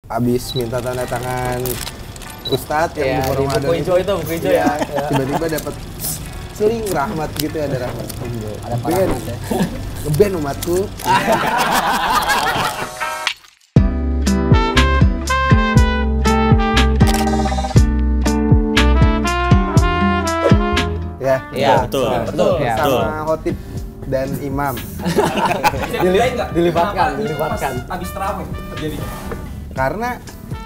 abis minta tanda tangan Ustadz yang di buku hijau itu, buku hijau ya. Tiba-tiba dapat seling rahmat gitu ya, ada rahmat. Ada rahmat ya. Ngeband umatku. Iya, betul. Sama khotib dan imam. Dilibatkan. Habis terawih terjadi. Karena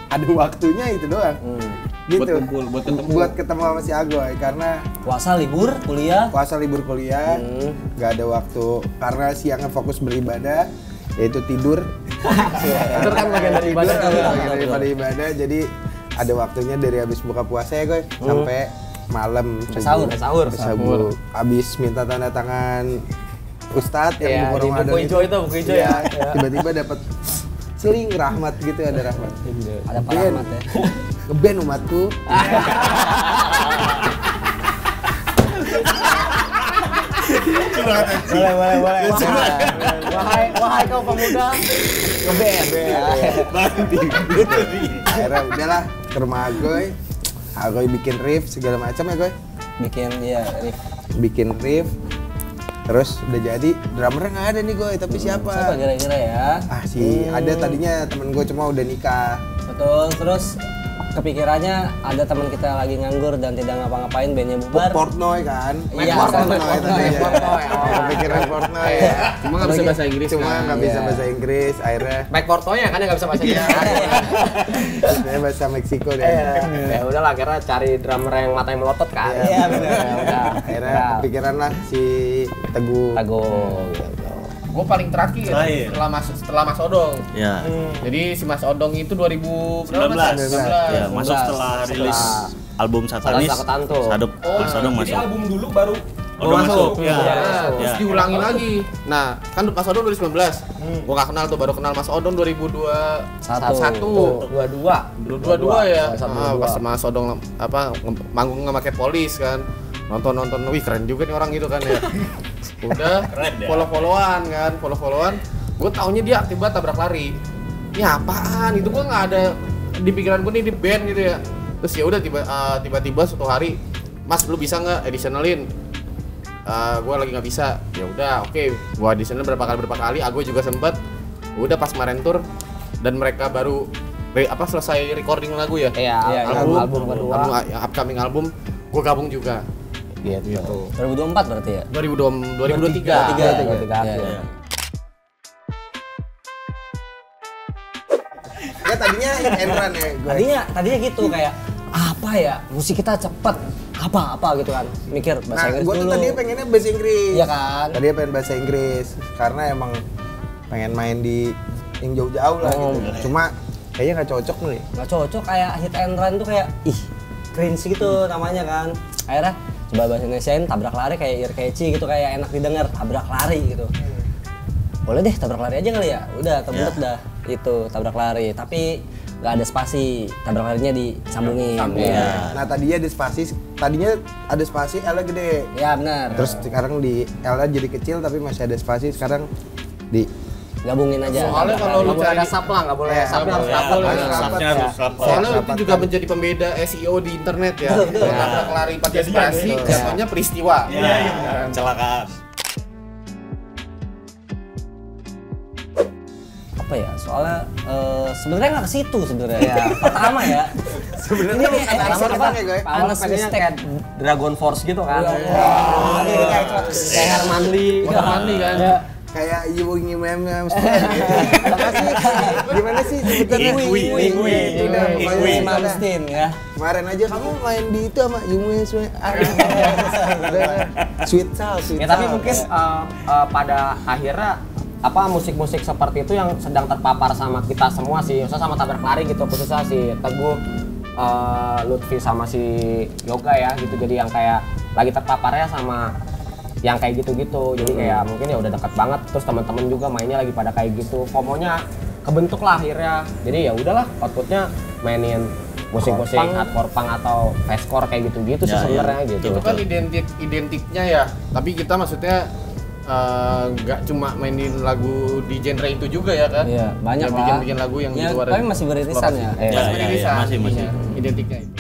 ada waktunya itu doang. Gitu. Buat ketemu sama si Agoy karena puasa libur kuliah. Nggak ada waktu karena siangnya fokus beribadah, yaitu tidur. Tidur kan bagian dari ibadah. Daripada ibadah, jadi ada waktunya dari habis buka puasa ya Goy sampai malam sahur. Abis minta tanda tangan Ustadz yang di buku hijau itu, buku hijau ya. Tiba-tiba dapat seling rahmat gitu, ada rahmat. Ada rahmat ya. Ngeband umatku. Boleh. Wahai kau pemuda, ngeband. Akhirnya udahlah ke rumah Agoy bikin riff segala macam ya Goy. Bikin riff. Terus udah jadi, drummernya nggak ada nih Goy, tapi siapa? Siapa kira-kira ya? Ada tadinya temen gue cuma udah nikah. Betul, terus kepikirannya ada teman kita lagi nganggur dan tidak ngapa-ngapain, bandnya bubar. Portnoy kan? Iya, Portnoy tadinya. Kepikiran Portnoy ya. Cuma nggak bisa bahasa Inggris. Nggak bisa bahasa Inggris, akhirnya. Mike Portnoy ya kan nggak bisa bahasa Inggris. Saya bahasa Meksiko deh. Ya udahlah, akhirnya cari drummer yang matanya melotot kan. Iya benar. Akhirnya kepikiran lah si Teguh. Gue paling terakhir setelah Mas Odong. Ya. Jadi si Mas Odong itu 2019. Ya, masuk setelah rilis album Satanis. Sadop Mas Odong masuk. Jadi album dulu baru masuk. Ya. Terus diulangi lagi. Nah, kan Mas Odong 2019. Gue gak kenal tuh, baru kenal Mas Odong 2021. 22 ya. Pas Mas Odong manggung nggak pakai polis kan. Nonton, wih keren juga nih orang gitu kan ya. Udah follow-followan. Gue taunya dia aktif banget tabrak lari. Ya apaan? Itu gue nggak ada di pikiran gue nih di band gitu ya. Terus ya udah tiba-tiba suatu hari, Mas lu bisa nggak additionalin? Gue lagi nggak bisa. Ya udah, oke. Gue additional berapa kali. Gue juga sempet. Udah pas kemarin tour dan mereka baru selesai recording lagu ya. Album kedua. Upcoming album, gue gabung juga. Gitu. 2024 berarti ya? 2023. Ya tadinya hit and run ya gue. Tadinya gitu kayak apa ya? Musik kita cepet. Apa gitu kan. Mikir bahasa Inggris dulu. Gue tuh tadinya pengennya bahasa Inggris. Iya kan? Tadinya pengen bahasa Inggris karena emang pengen main di yang jauh-jauh lah gitu. Cuma kayaknya nggak cocok nih. Nggak cocok, kayak hit and run tuh kayak cringe gitu namanya kan. Akhirnya coba bahasa Indonesiain tabrak lari kayak ear catchy gitu, kayak enak didengar, tabrak lari gitu. Boleh deh tabrak lari aja kali ya. Udah kebentuk dah itu tabrak lari, tapi nggak ada spasi, tabrak larinya disambungin. Nah tadinya ada spasi L-nya gede. Ya benar. Terus sekarang di L-nya jadi kecil tapi masih ada spasi, sekarang di gabungin aja. Soalnya kalau lu nggak ada sap lah, nggak boleh sapnya harus rapol. Soalnya itu juga menjadi pembeda SEO di internet ya. Tabrak lari pakai spasi, jatuhnya peristiwa. Iya. Kecelakaan. Apa ya? Soalnya sebenarnya nggak ke situ sebenarnya. Pertama ya. Sebenarnya ini awalnya pengennya kayak Dragon Force gitu kan. Kayak Hermanli kan. Kayak Yewing gimana sih sebutannya? Wing Malmsteen ya. Kemarin aja kamu main di itu sama Yewing Sweet Soul. Ya tapi mungkin pada akhirnya musik-musik seperti itu yang sedang terpapar sama kita semua sih, khususnya sama tabrak lari gitu, khususnya si Teguh, Lutfi sama si Yoga ya gitu, jadi yang kayak lagi terpaparnya sama yang kayak gitu-gitu, jadi kayak mungkin ya udah dekat banget, terus teman-teman juga mainnya lagi pada kayak gitu, FOMO-nya kebentuk lah akhirnya, jadi ya udahlah outputnya mainin musik-musik hardcore punk atau fastcore kayak gitu-gitu sih sebenarnya gitu. Itu kan identiknya ya, tapi kita maksudnya nggak cuma mainin lagu di genre itu juga ya kan? Iya, banyak ya, lah. bikin lagu yang ya, di luar. tapi masih beririsan ya. Masih. Identiknya itu.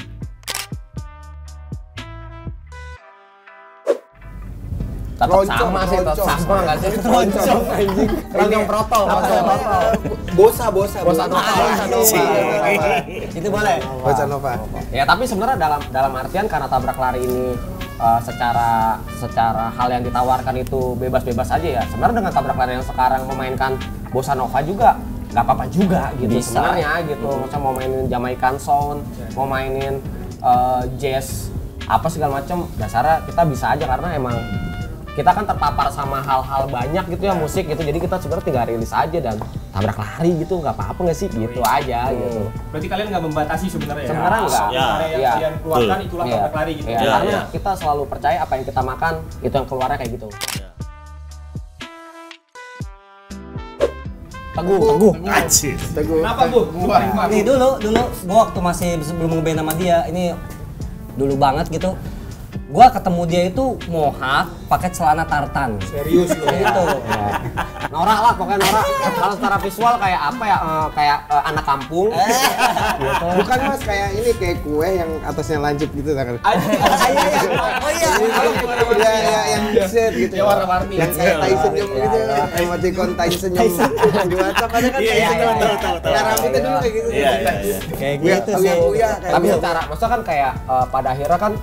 Tetap sama sih, tetap sama nggak sih? Roncong anjing. Roncong protol. Bossa Nova. Itu boleh. Bossa Nova. Ya tapi sebenarnya dalam artian karena Tabrak Lari ini secara hal yang ditawarkan itu bebas-bebas aja ya. Sebenarnya dengan Tabrak Lari yang sekarang memainkan Bossa Nova juga nggak apa-apa juga gitu sebenarnya gitu. Maksudnya mau mainin Jamaican Sound, mau mainin jazz apa segala macam, dasarnya kita bisa aja karena emang kita kan terpapar sama hal-hal banyak gitu ya musik gitu, jadi kita sebenarnya tinggal rilis aja dan tabrak lari gitu, nggak apa-apa nggak sih gitu aja gitu. Berarti kalian nggak membatasi sebenarnya? Sebenarnya nggak. Yang kalian keluarkan itulah tabrak lari gitu. Karena kita selalu percaya apa yang kita makan itu yang keluarnya kayak gitu. Teguh. Kenapa Bu? Nih dulu gua waktu masih belum ngeband sama dia, ini dulu banget gitu. Gua ketemu dia itu mohak pakai celana tartan. Serius loh. Gitu. Norak lah pokoknya norak. Kalau secara visual kayak apa ya? Kayak anak kampung. Gitu. Bukan Mas, kayak ini kayak kue yang atasnya lancip gitu kan. Oh iya. Ya yang set gitu. Ya warna-warni. Yang kayak tai senyum gitu. Emoticon tai senyum. Di WhatsApp ada kan tai senyum. Ya rambutnya dulu kayak gitu. Kayak gitu sih. Tapi secara maksudnya kan kayak pada akhirnya kan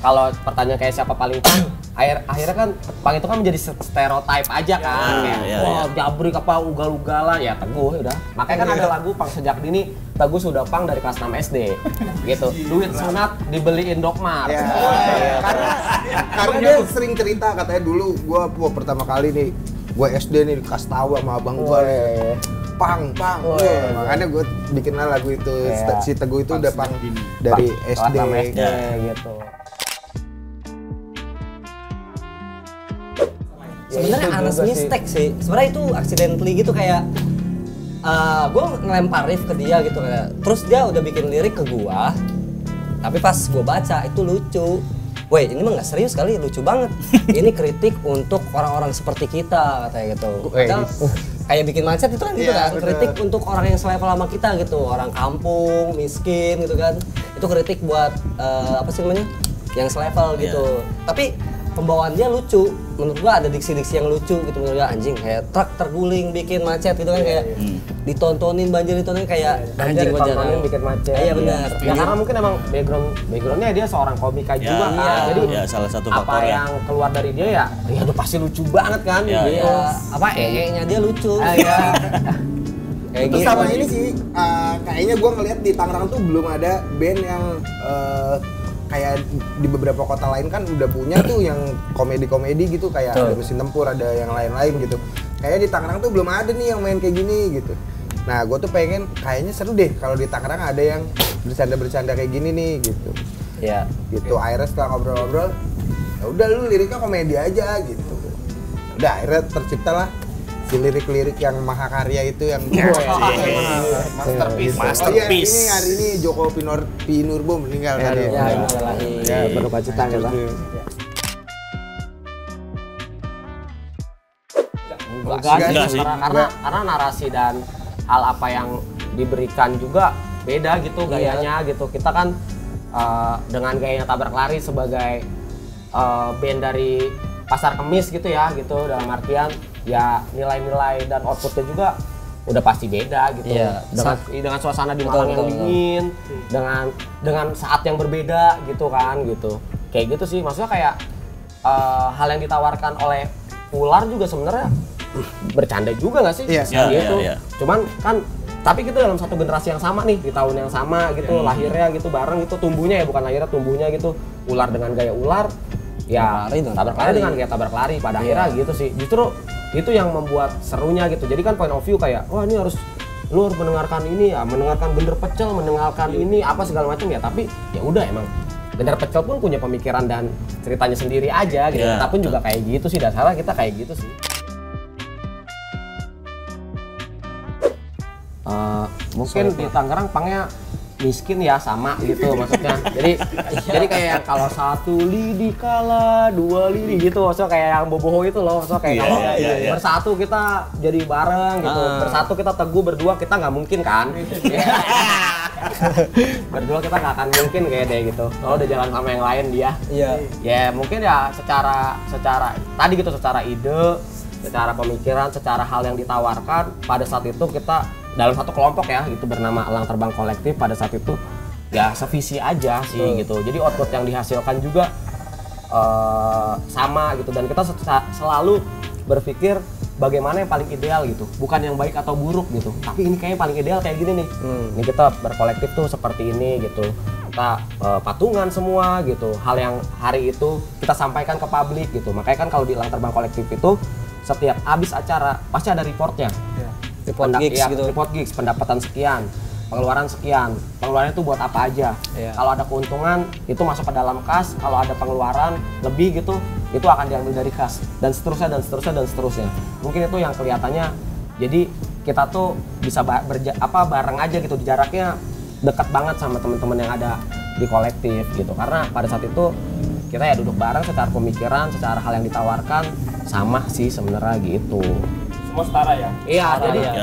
kalau pertanyaan kayak siapa paling pang, akhirnya kan pang itu kan menjadi stereotype aja kan, wah jabrik apa ugal-ugalan ya Teguh udah. Makanya kan ada lagu pang sejak dini Teguh sudah pang dari kelas 6 SD, gitu. Duit sunat dibeliin Dokmar. Karena dia sering cerita katanya dulu gua pertama kali nih, gua SD nih dikasih tahu sama abang gua nih. Pang. Makanya gue bikin lagu itu. Si Teguh itu udah pang dari SD gitu. Sebenarnya honest mistake sih. Sebenarnya itu accidentally gitu kayak gue ngelempar riff ke dia gitu kayak. Terus dia udah bikin lirik ke gua. Tapi pas gue baca itu lucu. Woi, ini mah nggak serius kali, lucu banget. Ini kritik untuk orang-orang seperti kita katanya gitu. Padahal kayak bikin mindset itu kan gitu kan. Kritik untuk orang yang selevel sama kita gitu. Orang kampung, miskin gitu kan. Itu kritik buat apa sih namanya? Yang selevel gitu. Tapi pembawaan dia lucu, menurut gua ada diksi-diksi yang lucu gitu menurut gua, anjing kayak truk terguling bikin macet gitu kan kayak ditontonin kayak anjing gua jarang bikin macet. Iya benar. Ya karena mungkin emang backgroundnya dia seorang komika juga kan. Jadi salah satu apa faktornya. yang keluar dari dia ya udah pasti lucu banget kan. Apa nya dia lucu. Kayak gitu. Sama ini sih, kayaknya gua ngeliat di Tangerang tuh belum ada band yang kayak di beberapa kota lain kan udah punya tuh yang komedi-komedi gitu kayak ada Mesin Tempur, ada yang lain-lain gitu. Kayaknya di Tangerang tuh belum ada nih yang main kayak gini gitu. Nah, gue tuh pengen kayaknya seru deh kalau di Tangerang ada yang bercanda-bercanda kayak gini nih gitu. Iya. Gitu. Akhirnya setelah ngobrol-ngobrol, ya udah lu liriknya komedi aja gitu. Udah akhirnya terciptalah si lirik-lirik yang mahakarya itu yang masterpiece. Oh iya, ini hari ini Joko Pinurbo meninggal kan ya. Ya, berduka cita ya, Bang. Enggak sih. Karena narasi dan hal apa yang diberikan juga beda gitu gayanya gitu. Kita kan dengan gayanya Tabrak Lari sebagai band dari Pasar Kemis gitu ya gitu, dalam artian ya nilai-nilai dan outputnya juga udah pasti beda gitu. Dengan suasana di Malang yang dingin, dengan saat yang berbeda gitu kan gitu. Kayak gitu sih, maksudnya kayak hal yang ditawarkan oleh Ular juga sebenarnya bercanda juga nggak sih? Gitu. Cuman kan tapi kita dalam satu generasi yang sama nih, di tahun yang sama gitu, lahirnya gitu bareng gitu, tumbuhnya ya bukan lahirnya, tumbuhnya gitu. Ular dengan gaya Ular, ya Tabrak Lari dengan gaya Tabrak Lari pada akhirnya gitu sih. Justru itu yang membuat serunya gitu. Jadi kan point of view kayak, wah ini lu harus mendengarkan ini ya, mendengarkan Gender Pecel, mendengarkan ini apa segala macam ya. Tapi ya udah emang Gender Pecel pun punya pemikiran dan ceritanya sendiri aja gitu. Kita pun juga kayak gitu sih, dasarnya kita kayak gitu sih. Mungkin di Tangerang pangnya miskin ya sama gitu maksudnya. Jadi kayak kalau satu lidi kalah, dua lidi gitu, maksudnya kayak yang boboho itu loh, maksudnya kayak kalau bersatu kita jadi bareng gitu, bersatu kita teguh, berdua kita nggak mungkin kan. Berdua kita nggak akan mungkin kayak deh gitu. Kalau udah jalan sama yang lain dia. Iya. Ya mungkin ya secara tadi gitu, secara ide, secara pemikiran, secara hal yang ditawarkan pada saat itu kita dalam satu kelompok ya gitu bernama Elang Terbang Kolektif pada saat itu ya sevisi aja sih gitu. Jadi output yang dihasilkan juga sama gitu dan kita selalu berpikir bagaimana yang paling ideal gitu, bukan yang baik atau buruk gitu, tapi ini kayaknya paling ideal kayak gini nih. Ini kita berkolektif tuh seperti ini gitu, kita patungan semua gitu, hal yang hari itu kita sampaikan ke publik gitu. Makanya kan kalau di Elang Terbang Kolektif itu setiap habis acara pasti ada reportnya. Report gigs ya, gitu. Report gigs, pendapatan sekian, pengeluaran sekian, pengeluarannya itu buat apa aja. Kalau ada keuntungan itu masuk ke dalam kas, kalau ada pengeluaran lebih gitu itu akan diambil dari kas dan seterusnya dan seterusnya dan seterusnya. Mungkin itu yang kelihatannya jadi kita tuh bisa bareng aja gitu, jaraknya dekat banget sama teman-teman yang ada di kolektif gitu, karena pada saat itu kita ya duduk bareng secara pemikiran, secara hal yang ditawarkan sama sih sebenarnya gitu. Semua setara ya? Iya,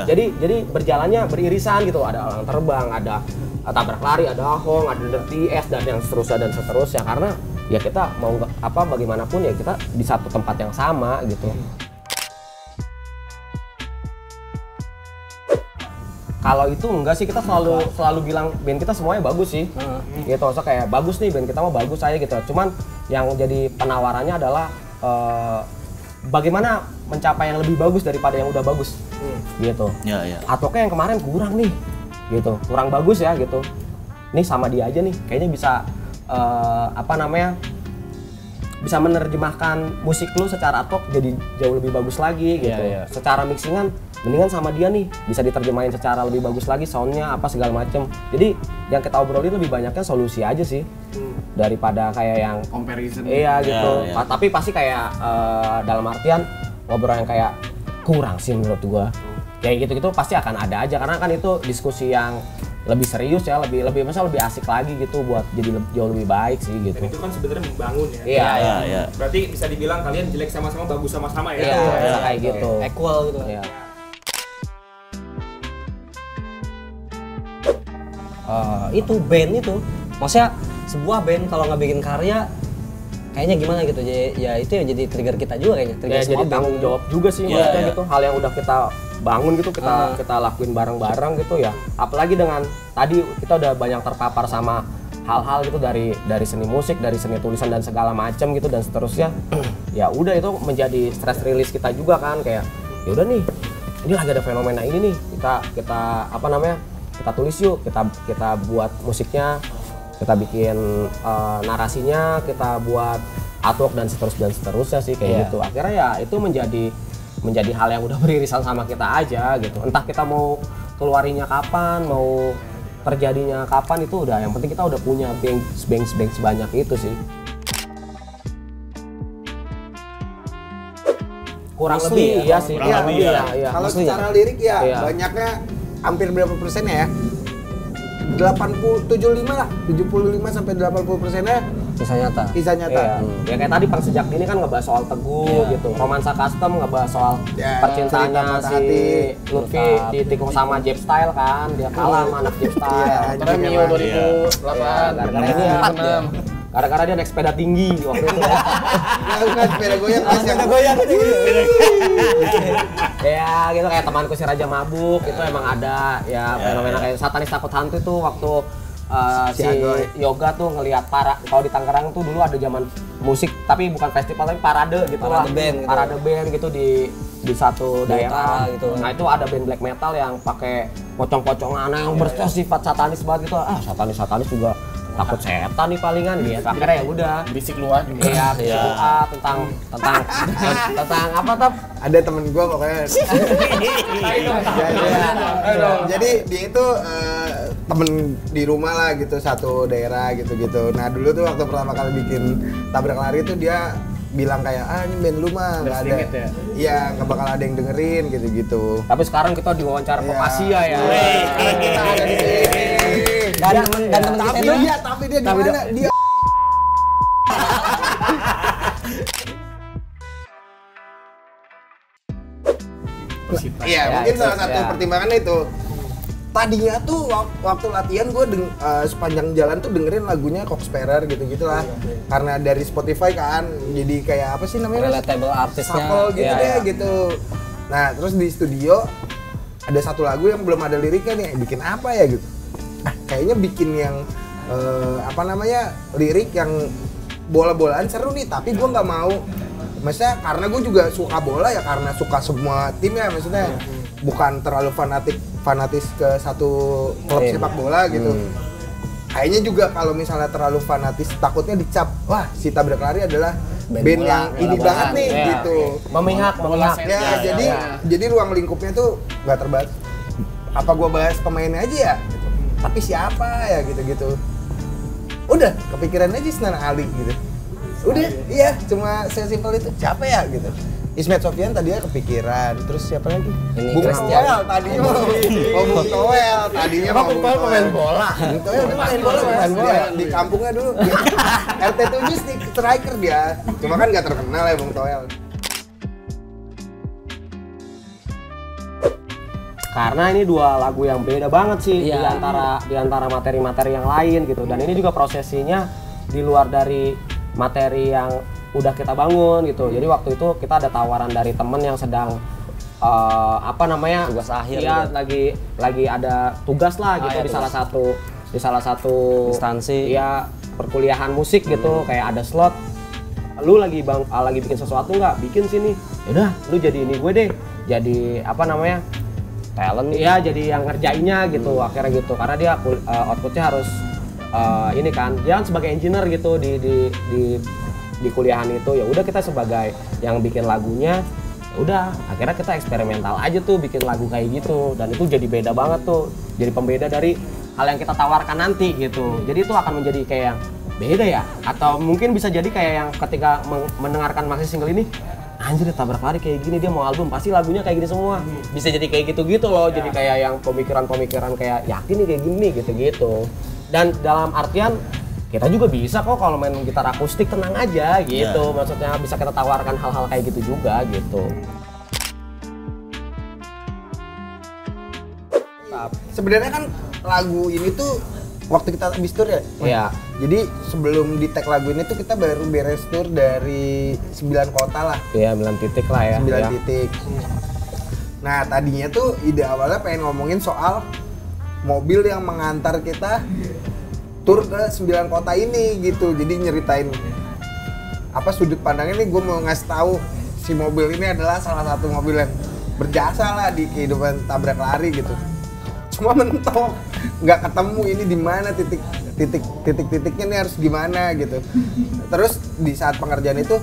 jadi berjalannya beririsan gitu, ada Elang Terbang, ada Tabrak Lari, ada Ahong, ada Dirty S dan yang seterusnya dan seterusnya, karena ya kita mau bagaimanapun ya kita di satu tempat yang sama gitu. Kalau itu enggak sih, kita selalu bilang band kita semuanya bagus sih. Gitu, maksudnya kayak bagus nih band kita mau bagus aja gitu. Cuman yang jadi penawarannya adalah bagaimana mencapai yang lebih bagus daripada yang udah bagus. Gitu. Atau kayak yang kemarin kurang nih. Gitu. Kurang bagus ya gitu. Nih sama dia aja nih, kayaknya bisa bisa menerjemahkan musik lu secara ad hoc jadi jauh lebih bagus lagi gitu. Secara mixingan mendingan sama dia nih bisa diterjemahin secara lebih bagus lagi, soundnya apa segala macem. Jadi yang kita obrolin lebih banyaknya solusi aja sih daripada kayak yang comparison. Iya gitu. Tapi pasti kayak dalam artian ngobrol yang kayak kurang sih menurut gua. Kayak gitu-gitu pasti akan ada aja karena kan itu diskusi yang lebih serius ya, lebih asik lagi gitu buat jadi jauh lebih baik sih gitu. Dan itu kan sebenarnya membangun ya. Iya. Berarti bisa dibilang kalian jelek sama-sama, bagus sama-sama ya. Iya, kayak gitu. Equal gitu. Iya. Itu band itu, maksudnya sebuah band kalau nggak bikin karya kayaknya gimana gitu, ya itu yang jadi trigger kita juga kayaknya. Trigger Ya, jadi tanggung jawab juga sih maksudnya gitu, hal yang udah kita bangun gitu kita lakuin bareng-bareng gitu ya. Apalagi dengan tadi kita udah banyak terpapar sama hal-hal gitu dari seni musik, dari seni tulisan dan segala macam gitu dan seterusnya. Ya udah itu menjadi stress release kita juga kan, kayak ya udah nih, ini lagi ada fenomena ini nih, kita tulis yuk, kita buat musiknya, kita bikin narasinya, kita buat artwork dan seterusnya sih kayak gitu. Akhirnya ya itu menjadi hal yang udah beririsan sama kita aja gitu. Entah kita mau keluarinya kapan, mau terjadinya kapan, itu udah yang penting kita udah punya bank sebanyak itu sih. Kurang lebih ya sih. Kalau secara lirik ya banyaknya hampir berapa persennya ya? 75 lah, 75 sampai 80%-nya kisah nyata. Ya kayak tadi Pang Sejak Dini kan ngebahas soal Teguh gitu. Romansa Custom ngebahas soal percintaannya si Lutfi ditikung sama Jeb Style kan. Dia kalah sama anak Jeb Style. Terus Mio 2008. Gara-gara dia naik sepeda tinggi waktu itu. Bukan sepeda goyang, Ya gitu, kayak temanku si Raja Mabuk itu emang ada ya fenomena kayak Satanis Takut Hantu itu waktu si Yoga tuh ngelihat kalau di Tangerang tuh dulu ada zaman musik tapi bukan festival tapi parade gitu lah. Parade band gitu di satu daerah gitu. Nah itu ada band black metal yang pakai pocong-pocongan yang bersifat satanis banget gitu. Satanis juga takut setan nih palingan gitu. Akhirnya ya udah Berisik luar juga. Iya, tentang apa Tap? Ada temen gue pokoknya. Jadi dia itu temen di rumah lah gitu, satu daerah gitu-gitu. Nah dulu tuh waktu pertama kali bikin Tabrak Lari tuh dia bilang kayak ini band lu mah nggak ada, iya nggak bakal ada yang dengerin gitu-gitu. Tapi sekarang kita diwawancara ke Asia ya. Sekarang kita ada di sini. Tapi dia di mana? Dia Iya, mungkin salah satu pertimbangannya itu. Tadinya tuh waktu latihan gue sepanjang jalan tuh dengerin lagunya Coxsparer gitu-gitulah. Karena dari Spotify kan, jadi kayak apa sih namanya? Relatable artisnya. Shuffle gitu deh gitu. Nah, terus di studio ada satu lagu yang belum ada liriknya nih, bikin apa ya gitu. Kayaknya bikin yang lirik yang bola-bolaan seru nih, tapi gue nggak mau. Maksudnya karena gue juga suka bola ya, karena suka semua tim ya, maksudnya bukan terlalu fanatis ke satu klub sepak bola gitu. Kayaknya juga kalau misalnya terlalu fanatis takutnya dicap, wah si Tabrak Lari adalah band yang ini banget nih gitu. Memihak. Ya, jadi ruang lingkupnya tuh nggak terbatas. Apa gua bahas pemainnya aja ya? Gitu. Tapi siapa ya gitu-gitu. Udah kepikiran aja Senan Ali gitu. Udah, iya cuma sesimpel itu. Siapa ya gitu. Ismet Sofyan tadinya kepikiran, terus siapa lagi? Bung Toel tadinya Bung Toel tadinya Bung Toel pemain bola. Bung Toel pemain bola di kampungnya dulu. RT 7 striker dia. Cuma kan nggak terkenal ya Bung Toel. Karena ini dua lagu yang beda banget sih di antara materi-materi yang lain gitu. Dan ini juga prosesinya di luar dari materi yang udah kita bangun gitu. Jadi waktu itu kita ada tawaran dari temen yang sedang tugas akhir ya gitu. lagi ada tugas lah gitu di salah satu instansi ya perkuliahan musik gitu, kayak ada slot. Lu lagi bikin sesuatu nggak? Bikin sini. Yaudah, lu jadi ini gue deh. Jadi talent ya, jadi yang ngerjainnya gitu. Akhirnya gitu, karena dia outputnya harus ini kan, dia kan sebagai engineer gitu di kuliahan itu. Ya udah, kita sebagai yang bikin lagunya, ya udah akhirnya kita eksperimental aja tuh bikin lagu kayak gitu. Dan itu jadi beda banget tuh, jadi pembeda dari hal yang kita tawarkan nanti gitu. Jadi itu akan menjadi kayak yang beda ya, atau mungkin bisa jadi kayak yang ketika mendengarkan maxi single ini, anjir Tabrak Lari kayak gini, dia mau album pasti lagunya kayak gini semua. Bisa jadi kayak gitu-gitu loh, jadi kayak yang pemikiran-pemikiran kayak yakin nih kayak gini gitu-gitu. Dan dalam artian kita juga bisa kok kalau main gitar akustik, tenang aja gitu. Maksudnya bisa kita tawarkan hal-hal kayak gitu juga gitu. Sebenarnya kan lagu ini tuh waktu kita habis tour ya? Iya. Jadi sebelum di tag lagu ini tuh kita baru beres tour dari 9 kota lah. Iya, 9 titik lah ya. 9 titik. Nah tadinya tuh ide awalnya pengen ngomongin soal mobil yang mengantar kita tur ke 9 kota ini gitu. Jadi nyeritain apa sudut pandangnya nih, gue mau ngasih tahu si mobil ini adalah salah satu mobil yang berjasa lah di kehidupan Tabrak Lari gitu. Cuma mentok, nggak ketemu ini di mana titik-titiknya nih harus gimana gitu. Terus di saat pengerjaan itu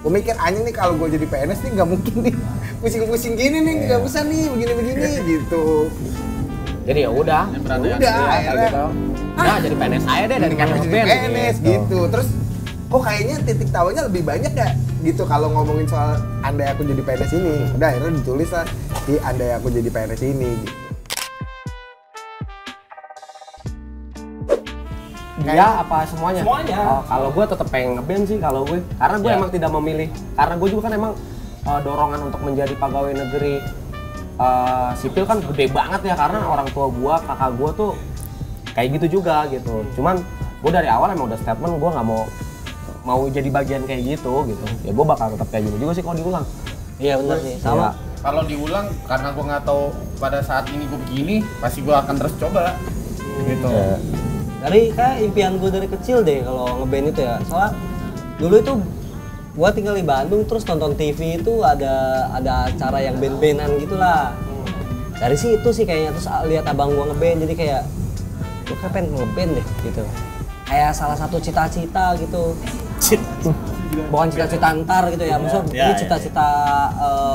gue mikir, anjing nih kalau gue jadi PNS nih nggak mungkin nih pusing-pusing gini nih, nggak usah nih begini-begini gitu. Jadi ya udah akhirnya nah jadi PNS aja deh dari kantor band PNS gitu. Terus kok kayaknya titik tawanya lebih banyak ya gitu kalau ngomongin soal andai aku jadi PNS ini. Udah akhirnya ditulis lah di andai aku jadi PNS ini gitu. Dia apa semuanya? Semuanya. Kalau gue tetap pengen ngeband sih kalau gue, karena gue emang tidak memilih. Karena gue juga kan emang dorongan untuk menjadi pegawai negeri sipil kan gede banget ya, karena orang tua gue, kakak gue tuh kayak gitu juga gitu. Cuman gue dari awal emang udah statement gue nggak mau jadi bagian kayak gitu. Ya gue bakal tetap kayak gini juga sih kalau diulang. Iya benar sih, sama. Ya. Kalau diulang, karena gue nggak tahu pada saat ini gue begini, pasti gue akan terus coba gitu. Ya. Dari kayak impian gue dari kecil deh kalau ngeband itu ya. Soalnya dulu itu gue tinggal di Bandung, terus nonton TV itu ada acara yang band-bandan gitulah. Dari situ sih kayaknya, terus lihat abang gue ngeband, jadi kayak gue kayak pengen ngeband deh gitu. Kayak salah satu cita-cita gitu. Bukan cita-cita ntar gitu ya, maksudnya ini cita-cita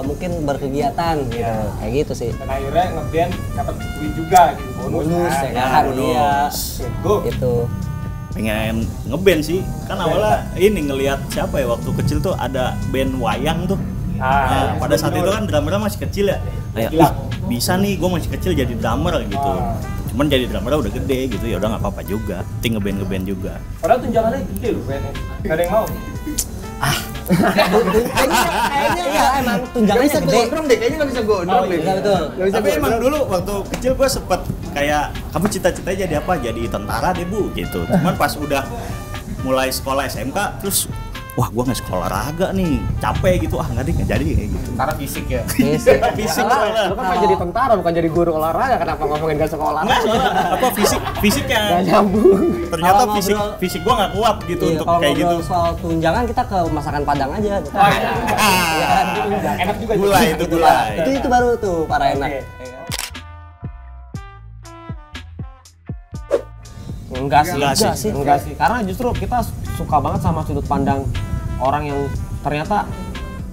mungkin berkegiatan gitu, kayak gitu sih. Dan akhirnya ngeband dapat duit juga gitu, bonus ya kan, iya gitu. Pengen ngeband sih, kan awalnya ini ngelihat siapa ya waktu kecil tuh ada band wayang tuh. Nah, pada saat itu kan drummernya masih kecil ya, kayak bisa nih gue masih kecil jadi drummer gitu. cuman jadi drummer udah gede gitu, ya udah nggak apa-apa juga, ting ngeband juga. Padahal tunjangannya gede loh bandnya. Gak ada yang mau. Kayaknya ya emang Gak tunjangannya bisa gede. gondrong deh, kayaknya gak bisa gondrong deh. Iya betul. Gak bisa Tapi emang gondrong. dulu waktu kecil gue sempet kayak, kamu cita-citanya jadi apa? Jadi tentara deh bu, gitu. Cuman pas udah mulai sekolah SMK, terus wah gue nggak sekolah olahraga nih, capek gitu, nggak deh nggak jadi kayak gitu. Karena fisik ya. Fisik Salah, soalnya. lu kan pengen jadi tentara bukan jadi guru olahraga, kenapa ngomongin gak sekolah? Enggak, soalnya apa fisiknya. Gak nyambung. Ternyata Kalau ngobrol- fisik gua nggak kuat gitu Iya, untuk kalau kayak gitu. ngobrol soal tunjangan kita ke masakan Padang aja. Enak juga. Gulai itu gulai. Itu baru tuh para enak. Oke. Ya kan? Enggak sih. Enggak sih. Karena justru kita suka banget sama sudut pandang orang yang ternyata,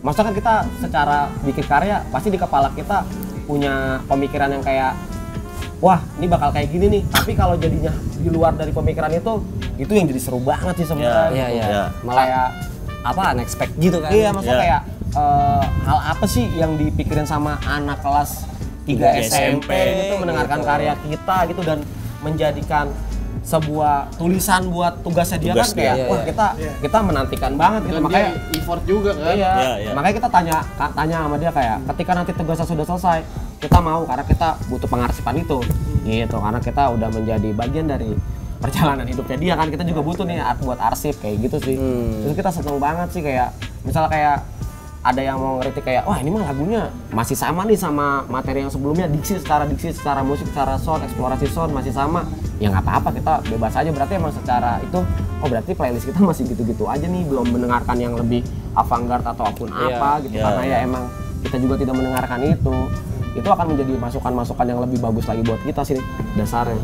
maksudnya kan kita secara bikin karya pasti di kepala kita punya pemikiran yang kayak, wah ini bakal kayak gini nih. Tapi kalau jadinya di luar dari pemikiran itu yang jadi seru banget sih sebenarnya. Iya, iya. Iya. Malah Kayak, apa unexpected gitu kan. iya maksudnya Iya. kayak hal apa sih yang dipikirin sama anak kelas 3 SMP gitu mendengarkan karya kita gitu dan menjadikan sebuah tulisan buat tugasnya dia Tugas kan kayak dia, wah iya. kita menantikan banget gitu. Dan Makanya dia effort juga kan. iya, Iya. makanya kita tanya sama dia kayak ketika nanti tugasnya sudah selesai kita mau, karena kita butuh pengarsipan itu gitu, karena kita udah menjadi bagian dari perjalanan hidupnya dia kan, kita juga butuh nih buat arsip kayak gitu sih. Terus kita seneng banget sih kayak misalnya kayak ada yang mau ngeritik kayak wah ini mah lagunya masih sama nih sama materi yang sebelumnya, diksi, secara musik, secara sound, eksplorasi sound masih sama, ya nggak apa-apa, kita bebas aja. Berarti emang secara itu berarti playlist kita masih gitu-gitu aja nih, belum mendengarkan yang lebih avant-garde ataupun apa gitu. Iya. Karena ya emang kita juga tidak mendengarkan itu akan menjadi masukan-masukan yang lebih bagus lagi buat kita sih dasarnya.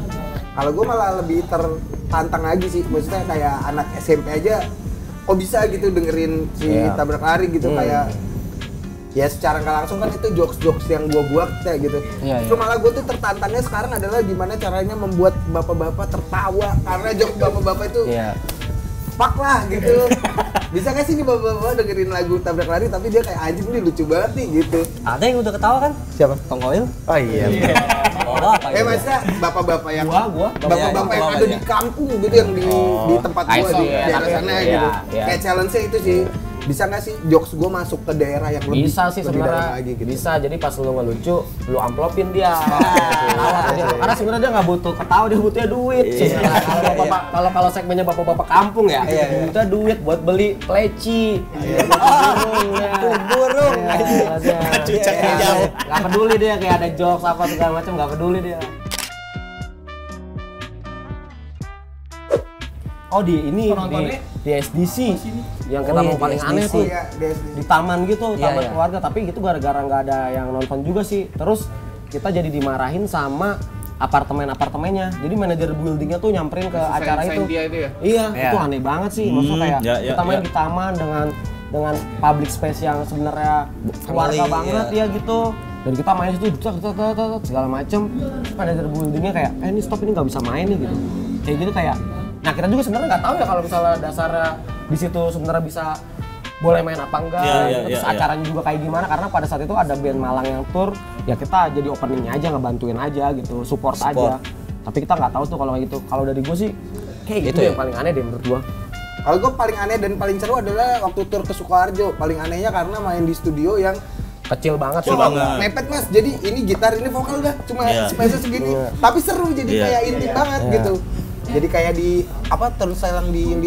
Kalau gue malah lebih tertantang lagi sih, maksudnya kayak anak SMP aja kok bisa gitu dengerin si Iya. Tabrak Lari gitu, kayak ya secara nggak langsung kan itu jokes-jokes yang gue buat kayak gitu. Iya, Terus malah gue tuh tertantangnya sekarang adalah gimana caranya membuat bapak-bapak tertawa karena jokes bapak-bapak itu Iya. pak lah gitu. Bisa nggak sih nih bapak-bapak dengerin lagu Tabrak Lari tapi dia kayak anjing ini lucu banget nih gitu. Ada yang udah ketawa kan? Siapa? Tongkoil. Oh iya. Oh, apa gitu? Maksudnya bapak-bapak yang Gua bapak-bapak yang ada di kampung gitu yang di tempat gua I see, di daerah iya, sana iya, gitu. iya. Kayak challenge-nya itu sih. Bisa nggak sih jokes gua masuk ke daerah yang lebih Bisa sih lebih dalam sebenarnya lagi gitu. bisa, jadi pas lu ngelucu lu amplopin dia. Karena sebenarnya dia nggak butuh ketawa, dia butuhnya duit sebenarnya. Kalau bapak kalau segmennya bapak-bapak kampung ya butuh duit buat beli pleci, burung Cucak hijau. nggak peduli dia kayak ada jokes apa segala macam, nggak peduli dia. Oh di ini Penontonnya? di SDC yang kita Oh, iya, mau di paling aneh SDC. tuh Iya, di taman gitu, Iya, taman iya. keluarga, tapi gitu gara-gara nggak ada yang nonton juga sih. Terus kita jadi dimarahin sama apartemennya. Jadi manajer buildingnya tuh nyamperin ke acara itu. Dia itu ya. Iya, Iya. itu aneh banget sih. Maksudnya kayak ya, kita main ya. di taman dengan public space yang sebenarnya keluarga Family, banget iya. ya gitu. Dan kita main situ segala macem. Terus manajer buildingnya kayak, ini stop, ini nggak bisa main nih gitu. Kayak gitu kayak. Nah kita juga sebenarnya nggak tahu ya kalau misalnya dasarnya di situ sebenarnya bisa boleh main apa enggak. Iya, iya, Terus iya, acaranya juga kayak gimana, karena pada saat itu ada band Malang yang tour, ya kita jadi openingnya aja, ngebantuin aja gitu, support aja. Tapi kita nggak tahu tuh kalau kayak gitu. Kalau dari gue sih kayak gitu Gitu yang ya? paling aneh deh menurut gue. Kalau gue paling aneh dan paling seru adalah waktu tur ke Sukoharjo. Paling anehnya karena main di studio yang Kecil banget Kecil sih. banget. mepet mas. Jadi ini gitar, ini vokal dah cuma Iya. space segini. Tapi seru jadi Iya. kayak intim banget Iya. gitu. Jadi kayak di apa terselang di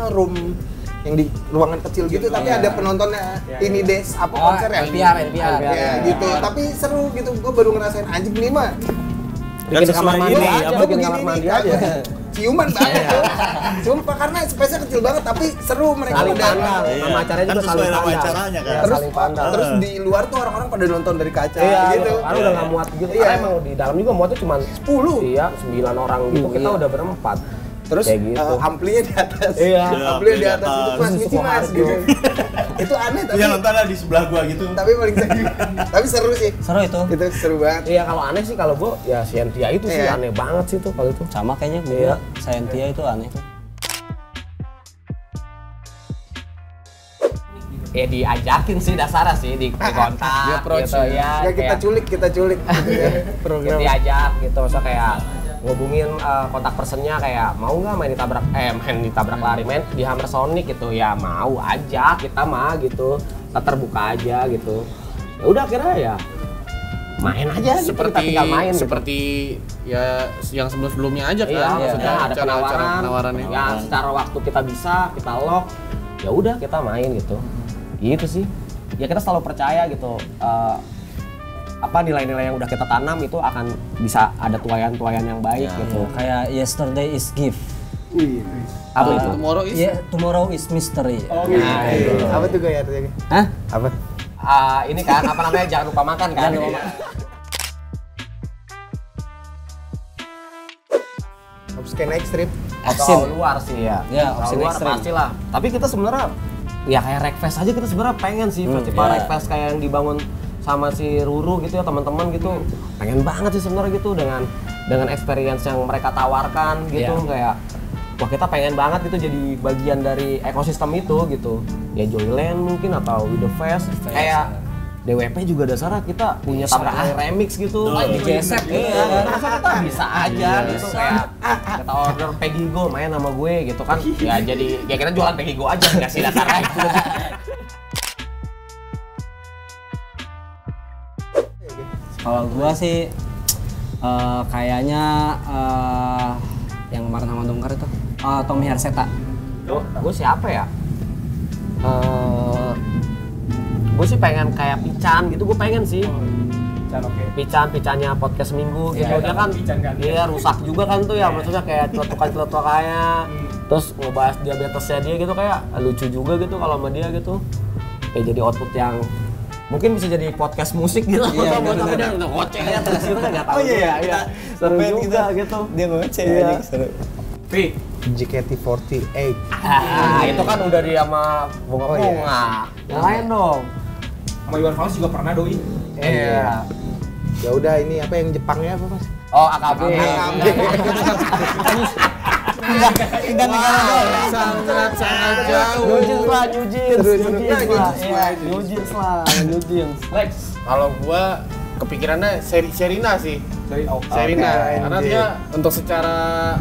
room yang di ruangan kecil gitu, tapi ada penontonnya. Ini des apa Oh, konser ya? NPR. Ya gitu. Tapi seru gitu. Gue baru ngerasain anjing nih mah. Kan Bikin kamar sesuai mandi ini aja, apa? bikin kamar mandi aja. Ciuman banget tuh. Sumpah karena space-nya kecil banget tapi seru mereka Saling udah. pandang. Iya. Nama acaranya Kan juga sesuai saling nama pandang. acaranya kan. Iya, Terus saling pandang. terus di luar tuh orang-orang pada nonton dari kaca Iya, gitu. karena udah nggak muat gitu. Iya. Karena emang di dalam juga muatnya cuma 10. Iya, 9 orang gitu. Kita udah berempat. Terus Kayak gitu. amplinya di atas. Iya. Amplinya di atas itu mas Terus Mici mas Sukoharjo. gitu. Itu aneh tapi Iya, nonton lah di sebelah gua gitu. tapi paling seru. Tapi seru sih. Seru itu. Itu seru banget. Iya, kalau aneh sih kalau gua ya Sientia itu sih Iya. aneh banget sih tuh kalau itu. Sama kayaknya gue Iya. Scientia itu aneh tuh. Ya diajakin sih dasarnya sih di kontak Di approach gitu ya. ya. Ya kita kayak culik gitu ya. Program. diajak gitu, maksudnya kayak ngubungin kontak personnya kayak mau nggak main di tabrak lari, main di Hammer Sonic gitu. Ya mau aja, kita mah gitu. Kita terbuka aja gitu. Ya udah akhirnya ya main aja gitu, kita tinggal main seperti gitu. Ya yang sebelum-sebelumnya aja kan. Iya, maksudnya ada penawarannya. Ya secara waktu kita bisa, kita lock. Ya udah kita main gitu. Gitu sih. Ya kita selalu percaya gitu. Nilai-nilai yang udah kita tanam itu akan bisa ada tuayan-tuayan yang baik gitu. Kayak yesterday is gift. Apa itu? Tomorrow is mystery. Oh gitu. Apa tuh gaya artinya? Hah? Apa? Ini kan apa namanya, jangan lupa makan kan. Jangan lupa makan. Skena ekstrim. Atau luar sih ya. Ya, Atau opsi luar ekstrim. pastilah. Tapi kita sebenarnya ya kayak Rekfest aja kita sebenarnya pengen sih festival Rekfest kayak yang dibangun sama si Ruru gitu ya, teman-teman gitu. Pengen banget sih sebenarnya gitu dengan experience yang mereka tawarkan gitu kayak wah kita pengen banget gitu jadi bagian dari ekosistem itu gitu. Ya Joyland mungkin atau With The Fest kayak DWP juga dasarnya kita punya tabrak lari remix gitu, di Jesep iya, masa kita bisa aja gitu kayak kita order Peggy Go main sama gue gitu kan, ya jadi ya kita jualan Peggy Go aja nggak sih dasarnya gitu. Kalau gua sih kayaknya yang kemarin sama Dongkar itu Tommy Herseta. Gue siapa ya? Gue sih pengen kayak Pican gitu, gue pengen sih. Picannya podcast minggu gitu, dia kan dia rusak juga kan tuh ya, maksudnya kayak celetukan kayak terus ngebahas diabetesnya dia gitu, kayak lucu juga gitu kalau sama dia gitu. Kayak jadi output yang mungkin bisa jadi podcast musik gitu. Iya, tapi dia udah ngoceh ya terus kita nggak tahu. Oh iya. Seru juga gitu. Dia ngoceh aja seru. JKT48. Itu kan udah di sama bunga-bunga. Yang lain dong. Sama Iwan Fals juga pernah doi. Iya. Ya udah, ini apa yang Jepangnya apa Mas? Oh, AKB. Sangat jauh. New Jeans lah. Lex. Kalau gua kepikirannya Sherina sih. Sherina. Karena dia untuk secara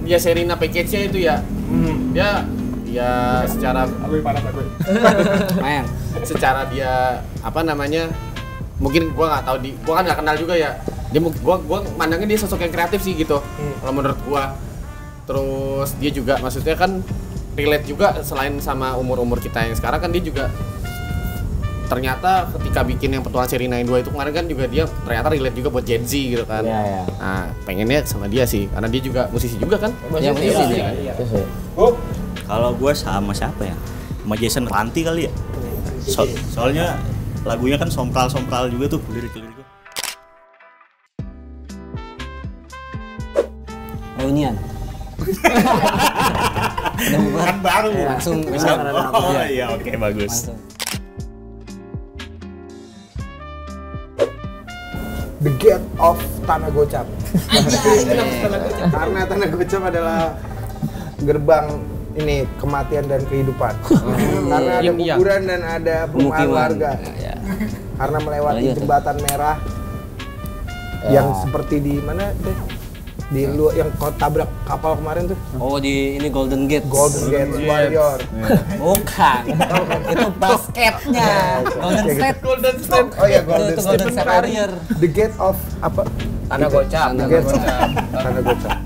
dia Sherina package-nya itu ya. Dia ya secara Aku panas aku. Mayan. secara dia apa namanya, mungkin gua nggak tahu, gua kan nggak kenal juga ya dia. Gua mandangnya dia sosok yang kreatif sih gitu kalau menurut gua. Terus dia juga maksudnya kan relate juga, selain sama umur kita yang sekarang kan, dia juga ternyata ketika bikin yang petualangan Sherina yang 2 itu kemarin kan juga dia ternyata relate juga buat Gen Z gitu kan. Nah pengennya sama dia sih karena dia juga musisi juga kan. Ya musisi dia. Kalau gue sama siapa ya? Sama Jason Ranti kali ya. Soalnya lagunya kan sompral juga tuh lirik-liriknya. Reunian. Kan baru. Langsung Oh iya, oke, bagus. langsung. The Gate of Tanah Gocap. Karena Tanah Gocap adalah gerbang ini kematian dan kehidupan. Karena ada kuburan dan ada perumahan warga. Ya. Karena melewati Iya tuh. jembatan merah yang seperti di mana deh? Di luar yang kau tabrak kapal kemarin tuh. Oh di ini Golden Gate. Golden Gate Warrior. Bukan. Itu basketnya. Golden State. Oh iya, Itu Golden Golden State State Warrior. The Gate of apa? Tanah Gocap. The Gate of Tanah Gocap.